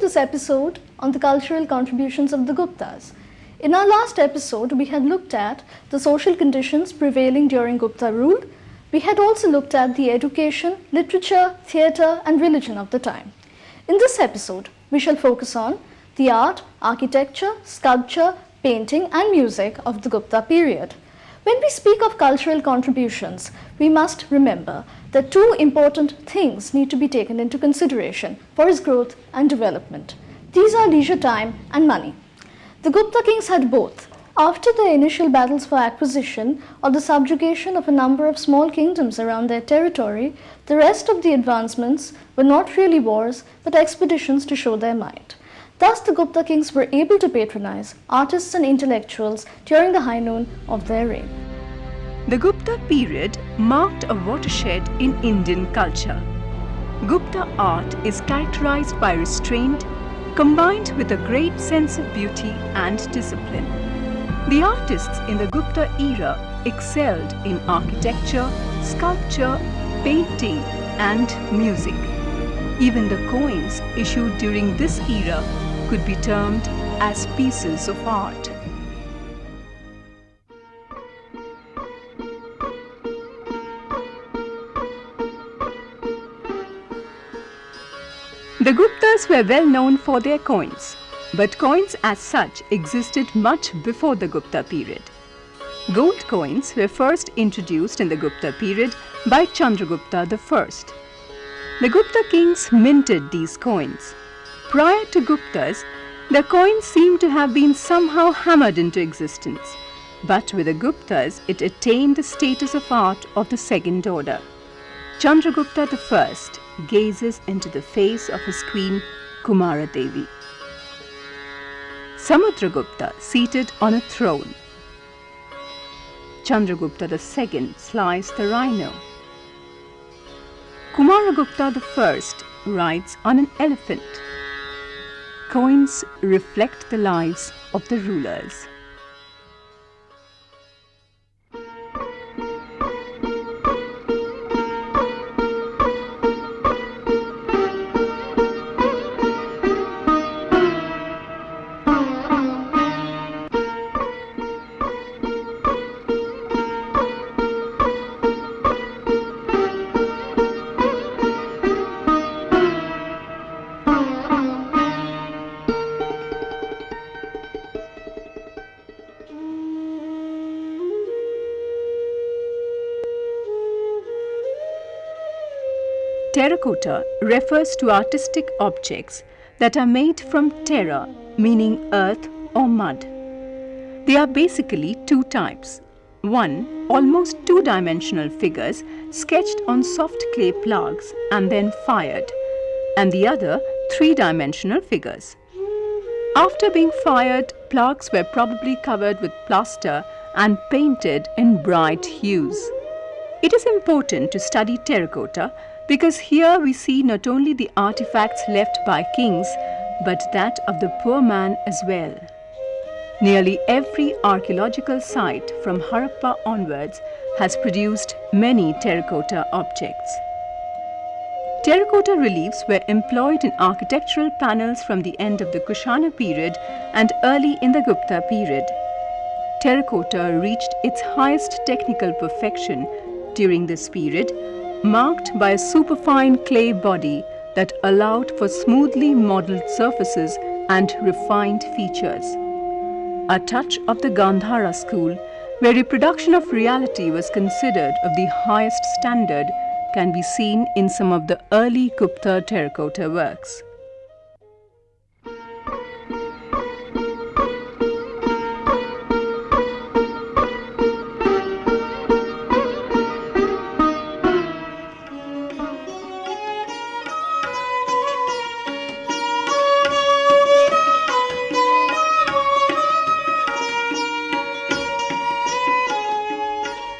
this episode on the cultural contributions of the Guptas. In our last episode, we had looked at the social conditions prevailing during Gupta rule. We had also looked at the education, literature, theatre and religion of the time. In this episode, we shall focus on the art, architecture, sculpture, painting and music of the Gupta period. When we speak of cultural contributions, we must remember that two important things need to be taken into consideration for its growth and development. These are leisure time and money. The Gupta kings had both. After the initial battles for acquisition or the subjugation of a number of small kingdoms around their territory, the rest of the advancements were not really wars but expeditions to show their might. Thus, the Gupta kings were able to patronize artists and intellectuals during the high noon of their reign. The Gupta period marked a watershed in Indian culture. Gupta art is characterized by restraint, combined with a great sense of beauty and discipline. The artists in the Gupta era excelled in architecture, sculpture, painting, and music. Even the coins issued during this era could be termed as pieces of art. The Guptas were well known for their coins, but coins as such existed much before the Gupta period. Gold coins were first introduced in the Gupta period by Chandragupta I. The Gupta kings minted these coins. Prior to Guptas, the coins seem to have been somehow hammered into existence, but with the Guptas it attained the status of art of the second order. Chandragupta I gazes into the face of his queen Kumara Devi. Samudragupta seated on a throne. Chandragupta II sliced the rhino. Kumaragupta I rides on an elephant. Coins reflect the lives of the rulers. Terracotta refers to artistic objects that are made from terra, meaning earth or mud. They are basically two types. One, almost two-dimensional figures sketched on soft clay plugs and then fired, and the other, three-dimensional figures. After being fired, plugs were probably covered with plaster and painted in bright hues. It is important to study terracotta because here we see not only the artifacts left by kings, but that of the poor man as well. Nearly every archaeological site from Harappa onwards has produced many terracotta objects. Terracotta reliefs were employed in architectural panels from the end of the Kushana period and early in the Gupta period. Terracotta reached its highest technical perfection during this period, marked by a superfine clay body that allowed for smoothly modeled surfaces and refined features. A touch of the Gandhara school, where reproduction of reality was considered of the highest standard, can be seen in some of the early Gupta terracotta works.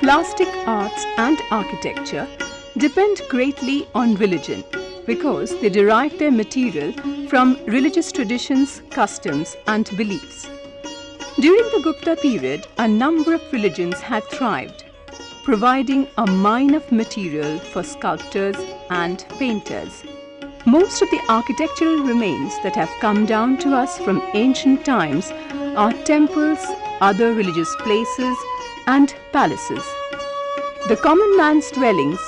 Plastic arts and architecture depend greatly on religion because they derive their material from religious traditions, customs and beliefs. During the Gupta period, a number of religions had thrived, providing a mine of material for sculptors and painters. Most of the architectural remains that have come down to us from ancient times are temples, other religious places, and palaces. The common man's dwellings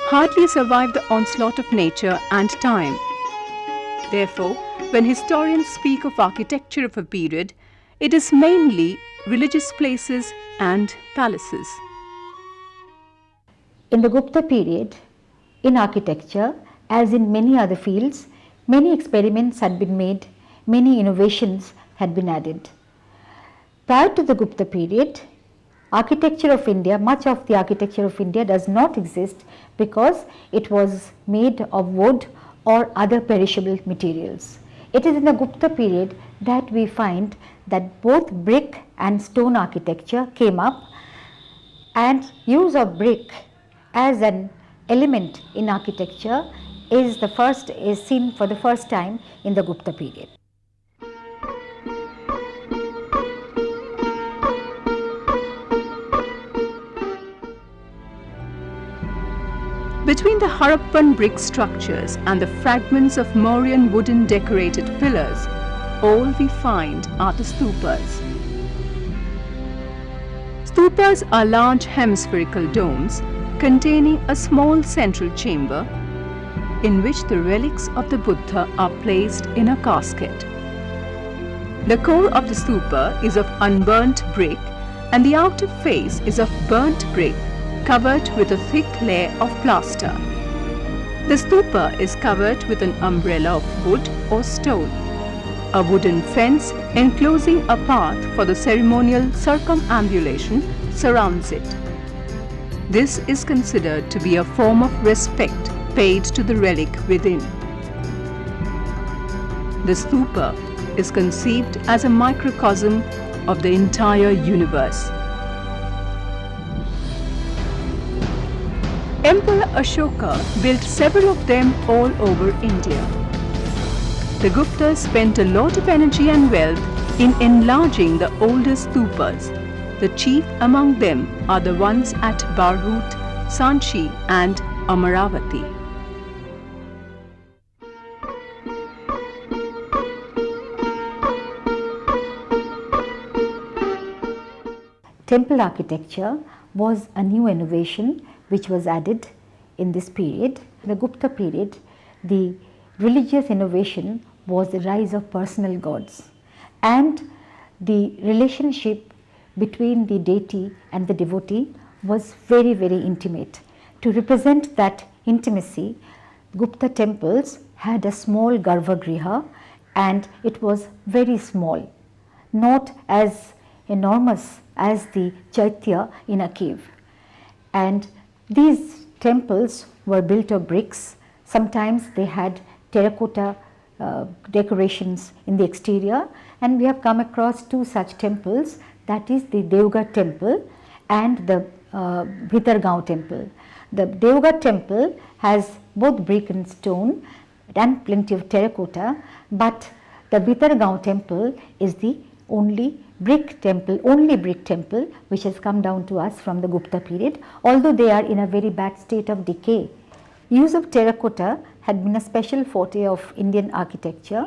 hardly survive the onslaught of nature and time. Therefore, when historians speak of architecture of a period, it is mainly religious places and palaces. In the Gupta period, in architecture, as in many other fields, many experiments had been made, many innovations had been added. Prior to the Gupta period, architecture of India, much of the architecture of India does not exist because it was made of wood or other perishable materials. It is in the Gupta period that we find that both brick and stone architecture came up, and use of brick as an element in architecture is seen for the first time in the Gupta period. Between the Harappan brick structures and the fragments of Mauryan wooden decorated pillars, all we find are the stupas. Stupas are large hemispherical domes containing a small central chamber in which the relics of the Buddha are placed in a casket. The core of the stupa is of unburnt brick and the outer face is of burnt brick covered with a thick layer of plaster. The stupa is covered with an umbrella of wood or stone. A wooden fence enclosing a path for the ceremonial circumambulation surrounds it. This is considered to be a form of respect paid to the relic within. The stupa is conceived as a microcosm of the entire universe. Emperor Ashoka built several of them all over India. The Guptas spent a lot of energy and wealth in enlarging the older stupas. The chief among them are the ones at Barhut, Sanchi and Amaravati. Temple architecture was a new innovation which was added in this period. In the Gupta period, the religious innovation was the rise of personal gods, and the relationship between the deity and the devotee was very, very intimate. To represent that intimacy, Gupta temples had a small Garbhagriha, and it was very small, not as enormous as the Chaitya in a cave. And these temples were built of bricks. Sometimes they had terracotta decorations in the exterior, and we have come across two such temples, that is the Devgarh temple and the Bhitargaon temple. The Devgarh temple has both brick and stone and plenty of terracotta, but the Bhitargaon temple is the only brick temple which has come down to us from the Gupta period, although they are in a very bad state of decay. Use of terracotta had been a special forte of Indian architecture.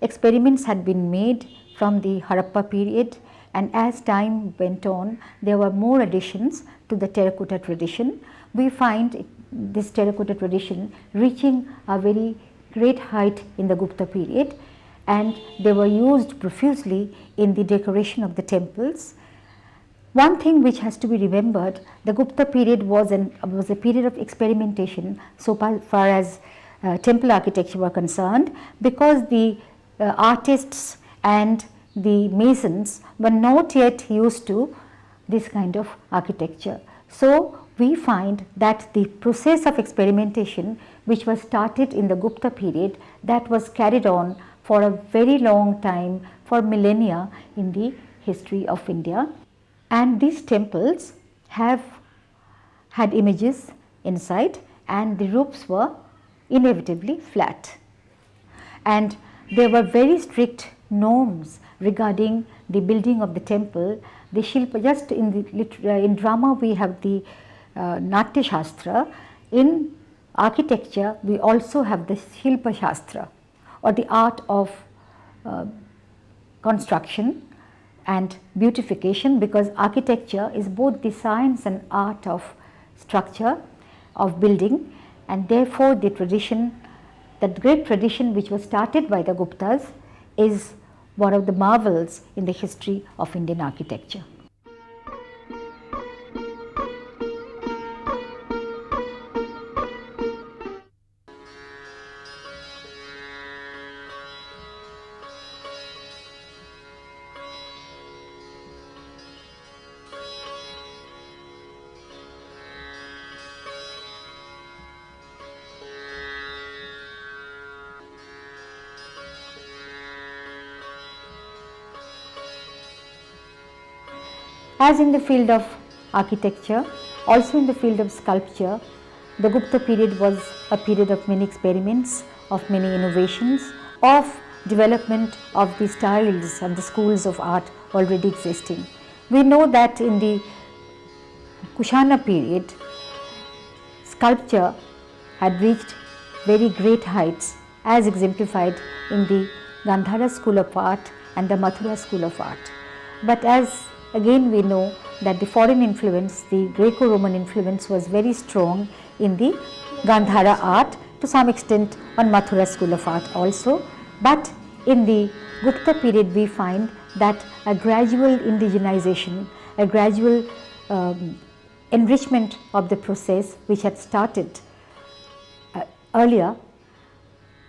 Experiments had been made from the Harappa period, and as time went on, there were more additions to the terracotta tradition. We find this terracotta tradition reaching a very great height in the Gupta period, and they were used profusely in the decoration of the temples. One thing which has to be remembered, the Gupta period was a period of experimentation so far as temple architecture were concerned, because the artists and the masons were not yet used to this kind of architecture. So we find that the process of experimentation which was started in the Gupta period, that was carried on for a very long time, for millennia in the history of India. And these temples have had images inside, and the roofs were inevitably flat. And there were very strict norms regarding the building of the temple. The Shilpa, just in drama we have the Natya Shastra. In architecture, we also have the Shilpa Shastra, or the art of construction and beautification, because architecture is both the science and art of structure, of building, and therefore the tradition, that great tradition which was started by the Guptas, is one of the marvels in the history of Indian architecture. As in the field of architecture, also in the field of sculpture, the Gupta period was a period of many experiments, of many innovations, of development of the styles and the schools of art already existing. We know that in the Kushana period, sculpture had reached very great heights, as exemplified in the Gandhara school of art and the Mathura school of art. But as again we know that the foreign influence, the Greco-Roman influence, was very strong in the Gandhara art, to some extent on Mathura school of art also. But in the Gupta period we find that a gradual indigenization, a gradual enrichment of the process which had started earlier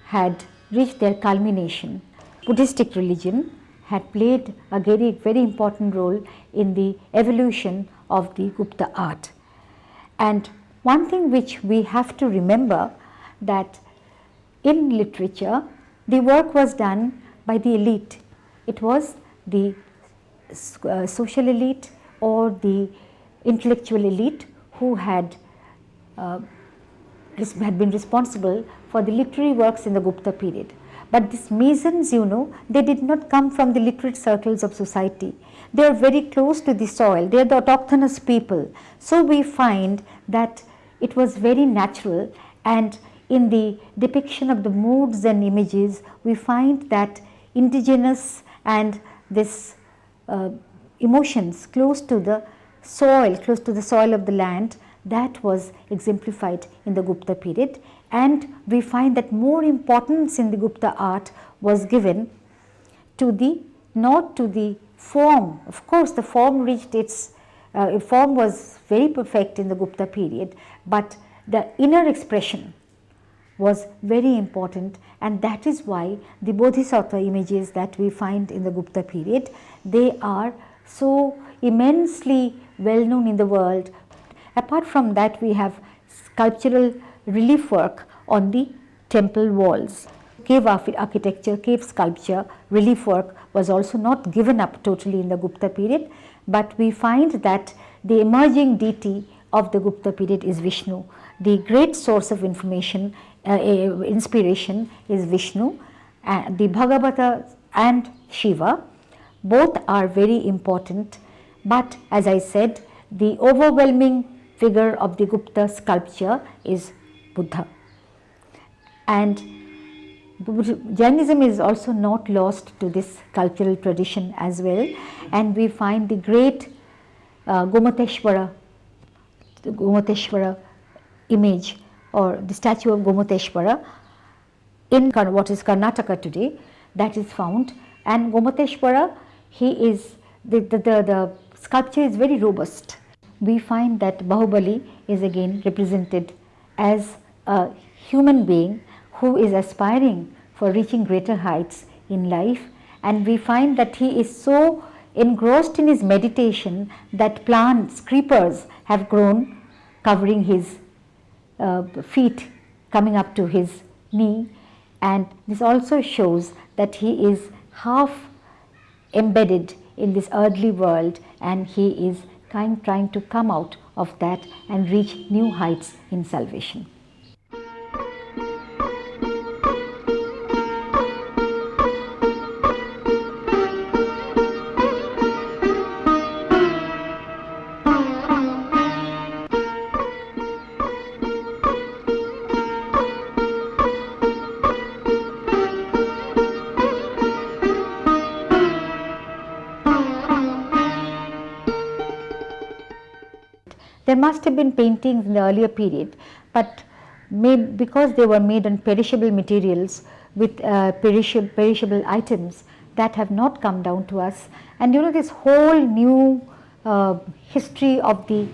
had reached their culmination. Buddhistic religion had played a very important role in the evolution of the Gupta art. And one thing which we have to remember, that in literature the work was done by the elite. It was the social elite or the intellectual elite who had been responsible for the literary works in the Gupta period. But these masons, they did not come from the literate circles of society. They are very close to the soil. They are the autochthonous people. So we find that it was very natural, and in the depiction of the moods and images, we find that indigenous and this emotions close to the soil of the land, that was exemplified in the Gupta period. And we find that more importance in the Gupta art was given to not to the form. Of course, the form reached its, form was very perfect in the Gupta period, but the inner expression was very important, and that is why the Bodhisattva images that we find in the Gupta period, they are so immensely well known in the world. Apart from that, we have sculptural relief work on the temple walls. Cave architecture, cave sculpture, relief work was also not given up totally in the Gupta period, but we find that the emerging deity of the Gupta period is Vishnu. The great source of information, inspiration is Vishnu. The Bhagavata and Shiva, both are very important, but as I said, the overwhelming figure of the Gupta sculpture is Buddha. And Jainism is also not lost to this cultural tradition as well, and we find the great Gomateshwara image, or the statue of Gomateshwara in what is Karnataka today, that is found. And Gomateshwara, he is the sculpture is very robust. We find that Bahubali is again represented as a human being who is aspiring for reaching greater heights in life, and we find that he is so engrossed in his meditation that plants, creepers have grown covering his feet coming up to his knee, and this also shows that he is half embedded in this earthly world, and he is trying to come out of that and reach new heights in salvation. There must have been paintings in the earlier period, but because they were made on perishable materials with perishable items, that have not come down to us. And this whole new history of the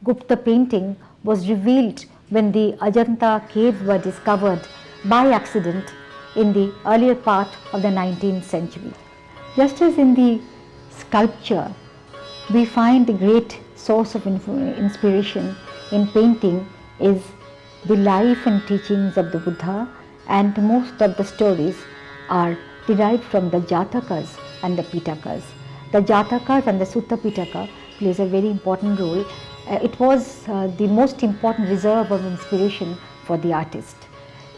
Gupta painting was revealed when the Ajanta caves were discovered by accident in the earlier part of the 19th century. Just as in the sculpture, we find the great source of inspiration in painting is the life and teachings of the Buddha, and most of the stories are derived from the Jatakas and the Pitakas. The Jatakas and the Sutta Pitaka plays a very important role. It was the most important reserve of inspiration for the artist.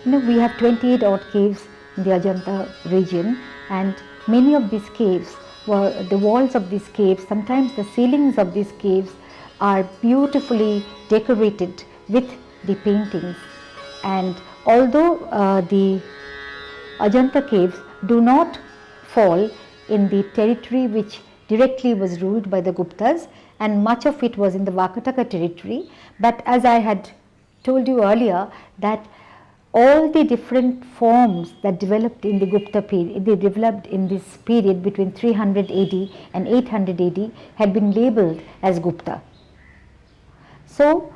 We have 28 odd caves in the Ajanta region, and many of these caves were the walls of these caves, sometimes the ceilings of these caves are beautifully decorated with the paintings. And although the Ajanta caves do not fall in the territory which directly was ruled by the Guptas, and much of it was in the Vakataka territory, but as I had told you earlier, that all the different forms that developed in the Gupta period, they developed in this period between 300 AD and 800 AD, had been labeled as Gupta. So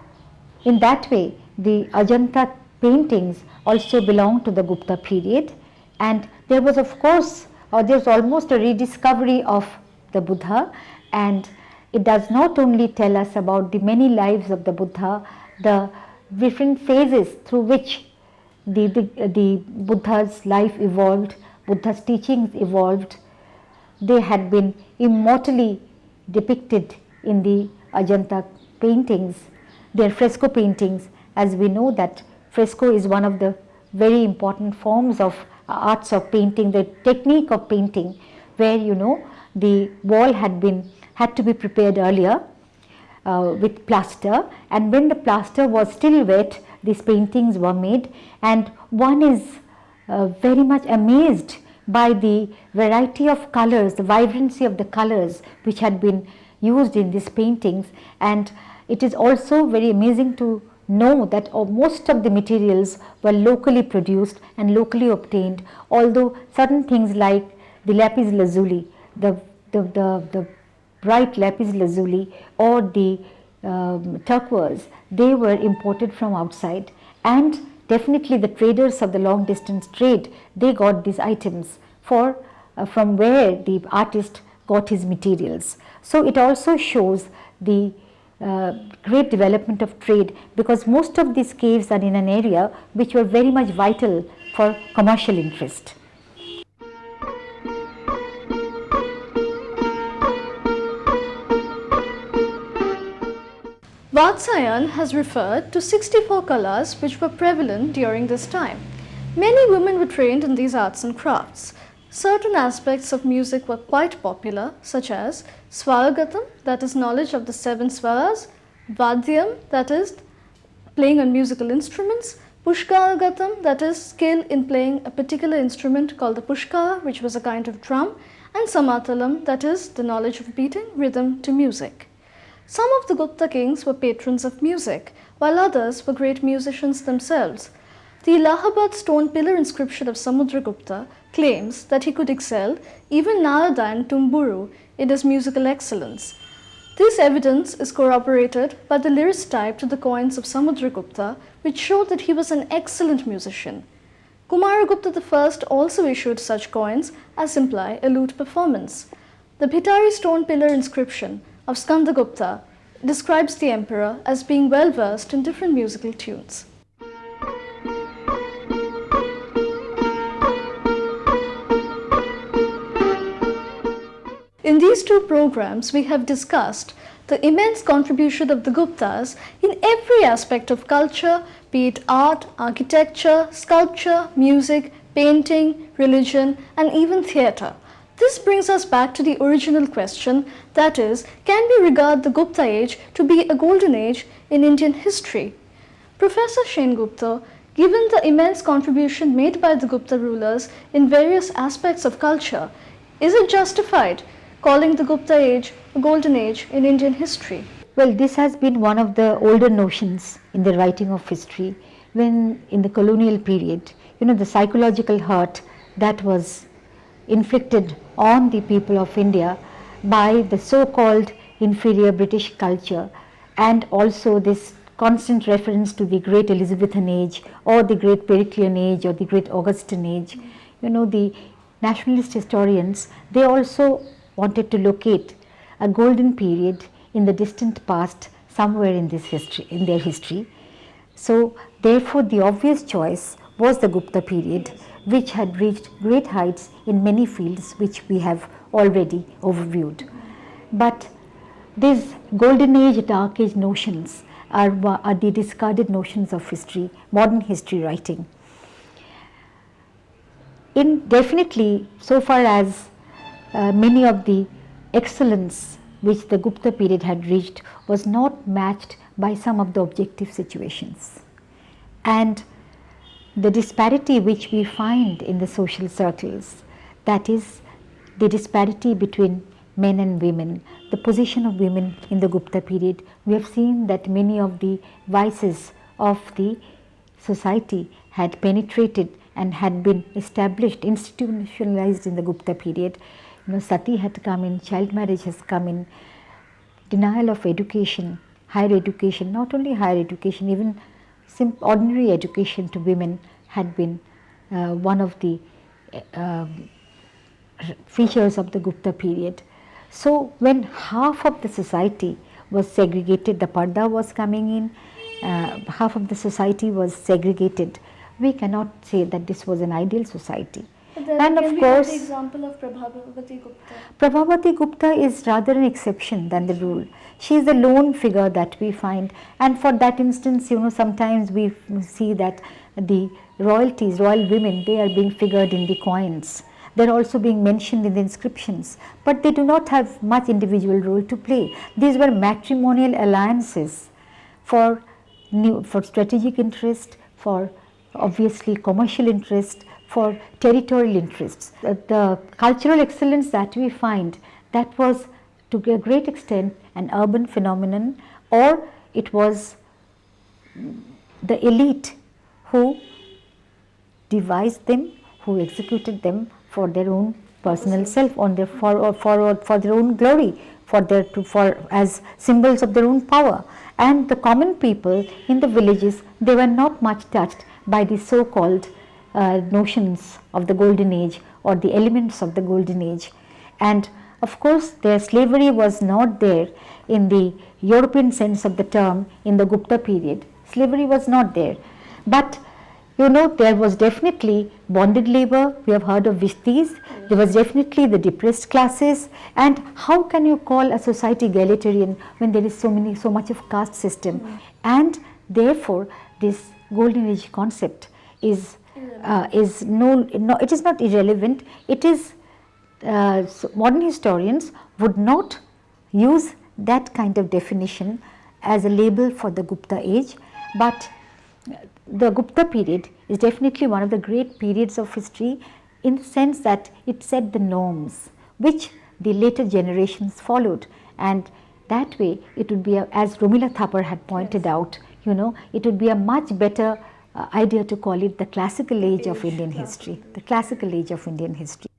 in that way, the Ajanta paintings also belong to the Gupta period, and there was of course, there was almost a rediscovery of the Buddha, and it does not only tell us about the many lives of the Buddha, the different phases through which the Buddha's life evolved, Buddha's teachings evolved. They had been immortally depicted in the Ajanta paintings, their fresco paintings, as we know that fresco is one of the very important forms of arts of painting, the technique of painting, where the wall had to be prepared earlier with plaster, and when the plaster was still wet, these paintings were made, and one is very much amazed by the variety of colors, the vibrancy of the colors which had been used in these paintings. And it is also very amazing to know that most of the materials were locally produced and locally obtained, although certain things like the lapis lazuli, the bright lapis lazuli, or the turquoise, they were imported from outside, and definitely the traders of the long distance trade, they got these items from where the artist got his materials. So it also shows the great development of trade, because most of these caves are in an area which were very much vital for commercial interest. Vatsayan has referred to 64 kalas which were prevalent during this time. Many women were trained in these arts and crafts. Certain aspects of music were quite popular, such as Swaragatam, that is knowledge of the 7 swaras, Vadyam, that is playing on musical instruments, Pushkalagatam, that is skill in playing a particular instrument called the Pushkala, which was a kind of drum, and Samatalam, that is the knowledge of beating rhythm to music. Some of the Gupta kings were patrons of music, while others were great musicians themselves. The Allahabad stone pillar inscription of Samudragupta claims that he could excel even Narada and Tumburu in his musical excellence. This evidence is corroborated by the lyristotype to the coins of Samudragupta, which showed that he was an excellent musician. Kumaragupta I also issued such coins as imply a lute performance. The Bhitari stone pillar inscription of Skandagupta describes the emperor as being well versed in different musical tunes. In these two programs, we have discussed the immense contribution of the Guptas in every aspect of culture, be it art, architecture, sculpture, music, painting, religion, and even theatre. This brings us back to the original question, that is, can we regard the Gupta age to be a golden age in Indian history? Professor Sengupta, given the immense contribution made by the Gupta rulers in various aspects of culture, is it justified calling the Gupta age a golden age in Indian history? Well, this has been one of the older notions in the writing of history. When in the colonial period, the psychological hurt that was inflicted on the people of India by the so-called inferior British culture, and also this constant reference to the great Elizabethan age or the great Periclean age or the great Augustan age. The nationalist historians, they also wanted to locate a golden period in the distant past somewhere in their history. So therefore the obvious choice was the Gupta period, which had reached great heights in many fields which we have already overviewed. But these golden age, dark age notions are the discarded notions of history, modern history writing. Definitely, so far as many of the excellence which the Gupta period had reached was not matched by some of the objective situations. And the disparity which we find in the social circles, that is the disparity between men and women, the position of women in the Gupta period, we have seen that many of the vices of the society had penetrated and had been established, institutionalized in the Gupta period. Sati had come in, child marriage has come in, denial of education, higher education, not only higher education, even ordinary education to women had been one of the features of the Gupta period. So when half of the society was segregated, the Parda was coming in, half of the society was segregated, we cannot say that this was an ideal society. And of course, the example of Prabhavati Gupta. Prabhavati Gupta is rather an exception than the rule. She is the lone figure that we find, and for that instance, sometimes we see that the royalties, royal women, they are being figured in the coins. They are also being mentioned in the inscriptions, but they do not have much individual role to play. These were matrimonial alliances for strategic interest, for obviously commercial interest, for territorial interests. The cultural excellence that we find, that was to a great extent an urban phenomenon, or it was the elite who devised them, who executed them for their own personal self, for their own glory, as symbols of their own power. And the common people in the villages, they were not much touched by the so-called notions of the golden age or the elements of the golden age. And of course, their slavery was not there in the European sense of the term in the Gupta period. Slavery was not there. But there was definitely bonded labor. We have heard of Vishtis. There was definitely the depressed classes. And how can you call a society egalitarian when there is so much of caste system? And therefore, this golden age concept is it is not irrelevant. It is so modern historians would not use that kind of definition as a label for the Gupta age, but the Gupta period is definitely one of the great periods of history in the sense that it set the norms which the later generations followed, and that way it would be, as Romila Thapar had pointed out, it would be a much better idea to call it the classical age of Indian history, the classical age of Indian history.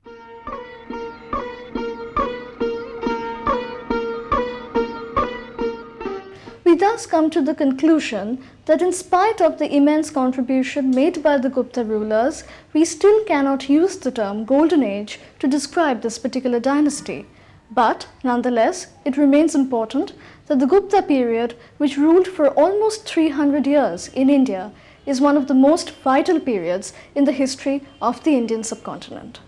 We thus come to the conclusion that in spite of the immense contribution made by the Gupta rulers, we still cannot use the term Golden Age to describe this particular dynasty. But nonetheless, it remains important that the Gupta period, which ruled for almost 300 years in India, is one of the most vital periods in the history of the Indian subcontinent.